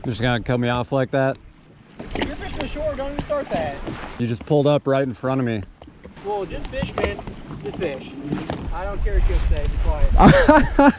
You're just gonna cut me off like that? You're fishing the shore, don't even start that. You just pulled up right in front of me. Well, just fish, man. Just fish. I don't care if you'll stay. Be quiet.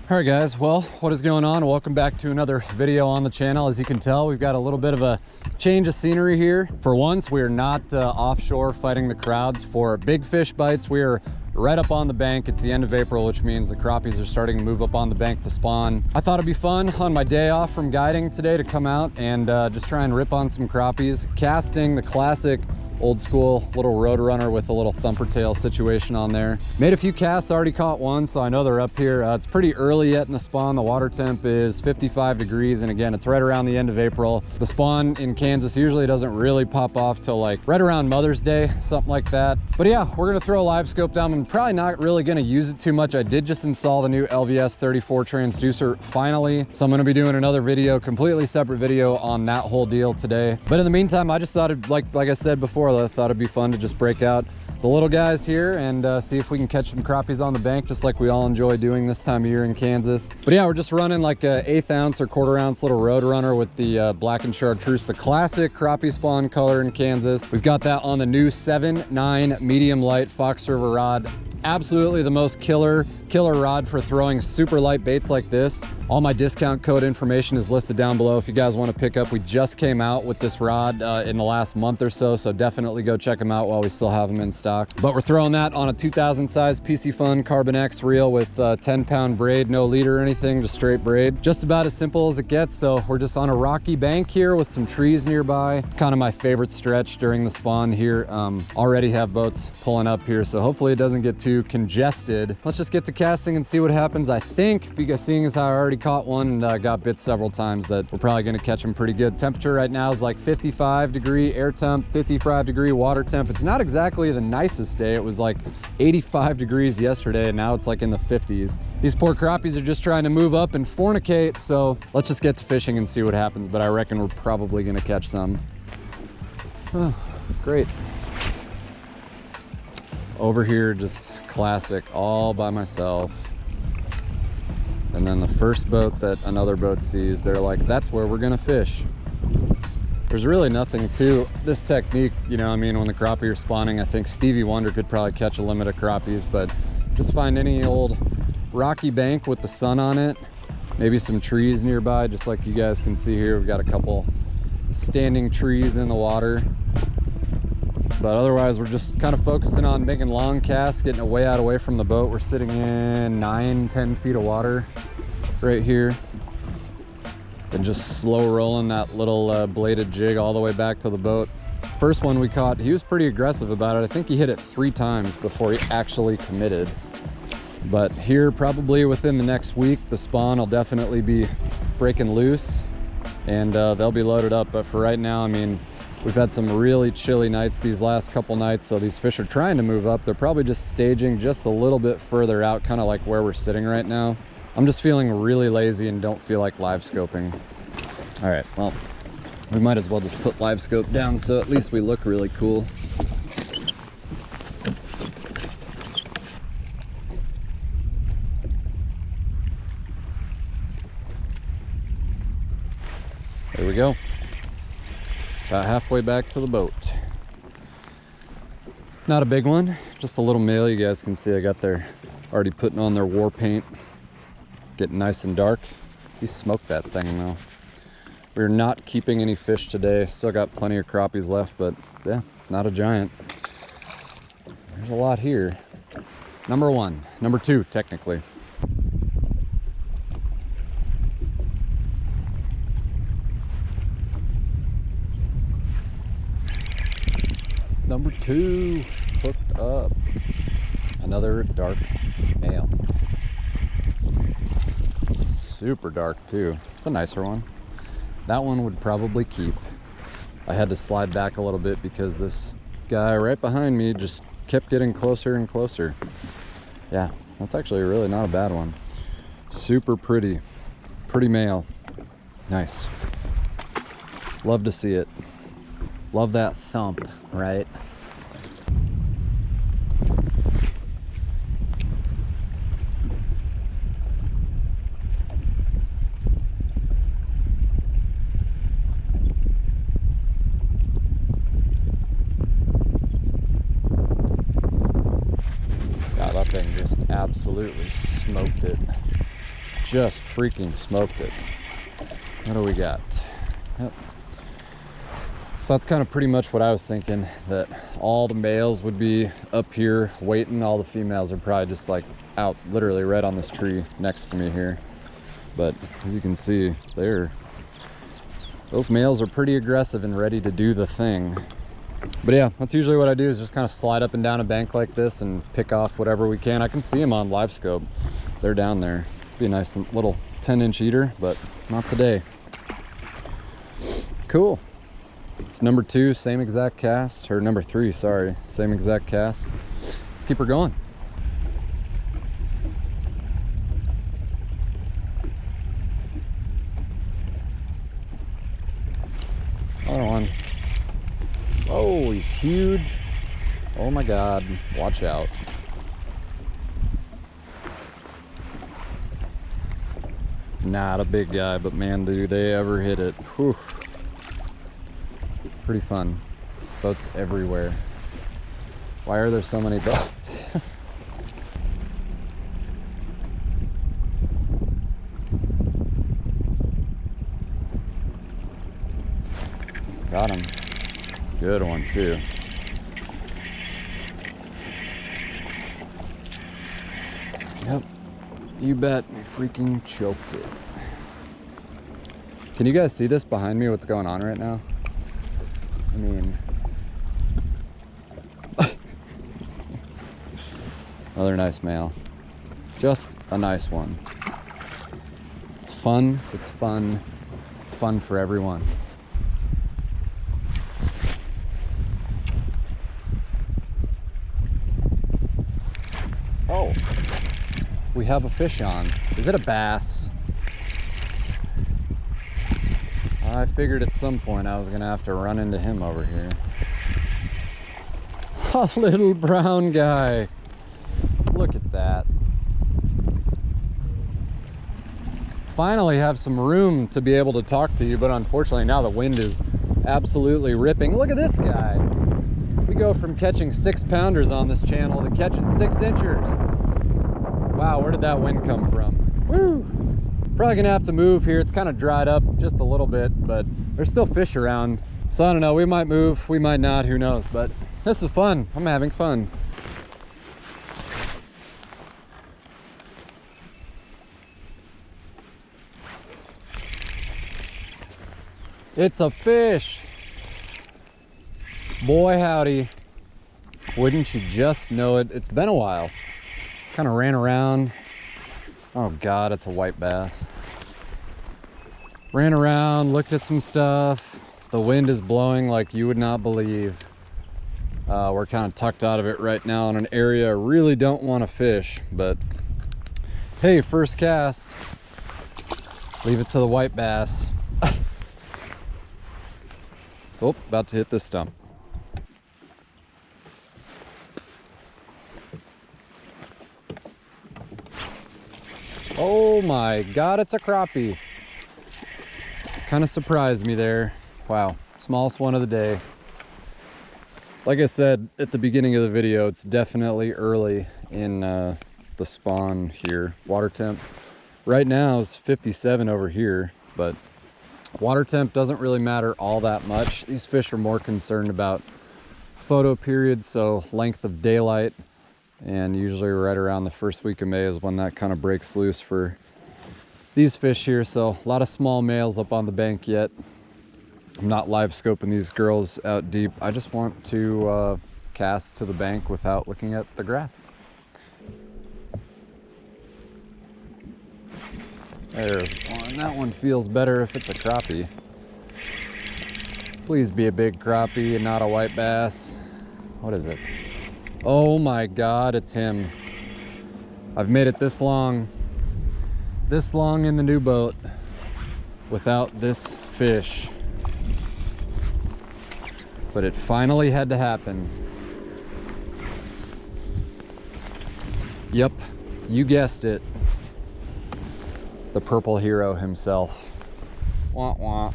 All right, guys. Well, what is going on? Welcome back to another video on the channel. As you can tell, we've got a little bit of a change of scenery here. For once, we are not offshore fighting the crowds. For big fish bites, we are right up on the bank. It's the end of April, which means the crappies are starting to move up on the bank to spawn. I thought it'd be fun on my day off from guiding today to come out and just try and rip on some crappies. Casting the classic old school little road runner with a little thumper tail situation on there. Made a few casts, already caught one, so I know they're up here. It's pretty early yet in the spawn. The water temp is 55 degrees, and again, it's right around the end of April. The spawn in Kansas usually doesn't really pop off till like right around Mother's Day, something like that. But yeah, we're gonna throw a live scope down. I'm probably not really gonna use it too much. I did just install the new LVS 34 transducer finally, so I'm gonna be doing another video, completely separate video on that whole deal today. But in the meantime, I just thought it'd, like I said before, I thought it'd be fun to just break out the little guys here and see if we can catch some crappies on the bank, just like we all enjoy doing this time of year in Kansas. But yeah, we're just running like a 1/8 ounce or 1/4 ounce little road runner with the black and chartreuse, the classic crappie spawn color in Kansas. We've got that on the new 7/9 medium light Fox River rod. Absolutely the most killer rod for throwing super light baits like this. All my discount code information is listed down below if you guys want to pick up. We just came out with this rod in the last month or so, so definitely go check them out while we still have them in stock. But we're throwing that on a 2000 size PC Fun Carbon X reel with 10-pound braid, no leader or anything, just straight braid. Just about as simple as it gets. So we're just on a rocky bank here with some trees nearby. Kind of my favorite stretch during the spawn here. Already have boats pulling up here, so hopefully it doesn't get too congested. Let's just get to casting and see what happens. I think, because seeing as how I already caught one and got bit several times, that we're probably going to catch them pretty good. Temperature right now is like 55 degree air temp, 55 degree water temp. It's not exactly the nicest day. It was like 85 degrees yesterday, and now it's like in the 50s. These poor crappies are just trying to move up and fornicate, so let's just get to fishing and see what happens. But I reckon we're probably going to catch some. Oh, great. Over here, just classic, all by myself. And then the first boat that another boat sees, they're like, that's where we're gonna fish. There's really nothing to this technique, you know, I mean, when the crappie are spawning, I think Stevie Wonder could probably catch a limit of crappies, but just find any old rocky bank with the sun on it, maybe some trees nearby, just like you guys can see here. We've got a couple standing trees in the water. But otherwise, we're just kind of focusing on making long casts, getting it way out away from the boat. We're sitting in 9-10 feet of water right here. And just slow rolling that little bladed jig all the way back to the boat. First one we caught, he was pretty aggressive about it. I think he hit it 3 times before he actually committed. But here, probably within the next week, the spawn will definitely be breaking loose and they'll be loaded up. But for right now, I mean, we've had some really chilly nights these last couple nights, so these fish are trying to move up. They're probably just staging just a little bit further out, kind of like where we're sitting right now. I'm just feeling really lazy and don't feel like live scoping. All right, well, we might as well just put live scope down so at least we look really cool. There we go. About halfway back to the boat. Not a big one, just a little male. You guys can see I got their already putting on their war paint, getting nice and dark. He smoked that thing though. We're not keeping any fish today. Still got plenty of crappies left, but yeah, not a giant. There's a lot here. Number 1, number 2 technically. Number 2 hooked up. Another dark male. Super dark too. It's a nicer one. That one would probably keep. I had to slide back a little bit because this guy right behind me just kept getting closer and closer. Yeah, that's actually really not a bad one. Super pretty. Pretty male. Nice. Love to see it. Love that thump, right? absolutely smoked it. Just freaking smoked it. What do we got? Yep. So that's kind of pretty much what I was thinking, that all the males would be up here waiting. All the females are probably just like out literally right on this tree next to me here. But as you can see, those males are pretty aggressive and ready to do the thing. But yeah, that's usually what I do, is just kind of slide up and down a bank like this and pick off whatever we can. I can see them on live scope. They're down there. Be a nice little 10-inch eater, but not today. Cool. It's number 2, same exact cast, or number 3, sorry, same exact cast. Let's keep her going. Another one. Oh, he's huge. Oh my God, watch out. Not a big guy, but man, do they ever hit it. Whew. Pretty fun. Boats everywhere. Why are there so many boats? Got him. Good one too. Yep. You bet. Freaking choked it. Can you guys see this behind me? What's going on right now? I mean, another nice male. Just a nice one. It's fun, it's fun, it's fun for everyone. Oh, we have a fish on. Is it a bass? I figured at some point I was gonna have to run into him over here. A little brown guy. Look at that. Finally have some room to be able to talk to you, but unfortunately now the wind is absolutely ripping. Look at this guy. We go from catching 6-pounders on this channel to catching 6-inchers. Wow, where did that wind come from? Woo! Probably gonna have to move here. It's kind of dried up just a little bit, but there's still fish around. So I don't know, we might move, we might not, who knows, but this is fun. I'm having fun. It's a fish. Boy, howdy. Wouldn't you just know it? It's been a while. Kind of ran around. Oh God, it's a white bass. Ran around, looked at some stuff. The wind is blowing like you would not believe. We're kind of tucked out of it right now in an area I really don't want to fish, but hey, first cast. Leave it to the white bass. Oh, about to hit this stump. Oh my God, it's a crappie. Kind of surprised me there. Wow, smallest one of the day. Like I said at the beginning of the video, it's definitely early in the spawn here. Water temp right now is 57 over here, but water temp doesn't really matter all that much. These fish are more concerned about photo periods, so length of daylight. And usually right around the first week of May is when that kind of breaks loose for these fish here. So a lot of small males up on the bank yet. I'm not live scoping these girls out deep. I just want to cast to the bank without looking at the graph. There's one. That one feels better if it's a crappie. Please be a big crappie and not a white bass. What is it? Oh my God, it's him. I've made it this long in the new boat without this fish. But it finally had to happen. Yep, you guessed it. The purple hero himself. Wah wah.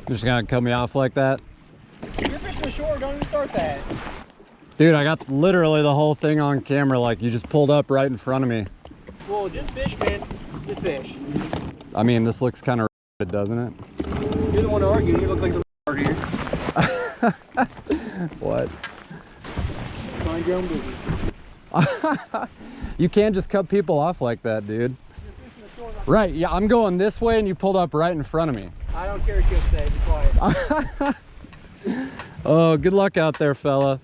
You're just gonna cut me off like that? You're fishing the shore, don't even start that. Dude, I got literally the whole thing on camera, like you just pulled up right in front of me. Well, just fish, man. Just fish. I mean, this looks kind of doesn't it? You're the one arguing. You look like the arguer. What? Mind your own business. You can't just cut people off like that, dude. Right, yeah, I'm going this way and you pulled up right in front of me. I don't care what you say. Be quiet. Oh, good luck out there, fella.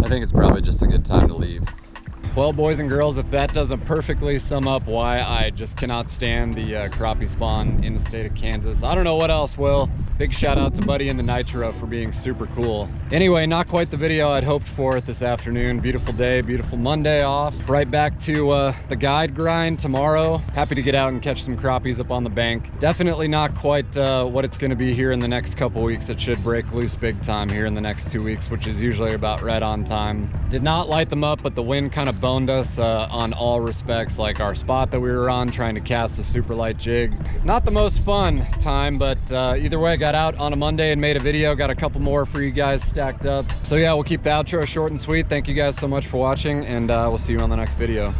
I think it's probably just a good time to leave. Well, boys and girls, if that doesn't perfectly sum up why I just cannot stand the crappie spawn in the state of Kansas, I don't know what else will. Big shout out to Buddy and the Nitro for being super cool. Anyway, not quite the video I'd hoped for this afternoon. Beautiful day, beautiful Monday off. Right back to the guide grind tomorrow. Happy to get out and catch some crappies up on the bank. Definitely not quite what it's gonna be here in the next couple weeks. It should break loose big time here in the next 2 weeks, which is usually about right on time. Did not light them up, but the wind kind of boned us on all respects, like our spot that we were on trying to cast a super light jig. Not the most fun time, but either way, I got out on a Monday and made a video. Got a couple more for you guys stacked up. So yeah, we'll keep the outro short and sweet. Thank you guys so much for watching, and we'll see you on the next video.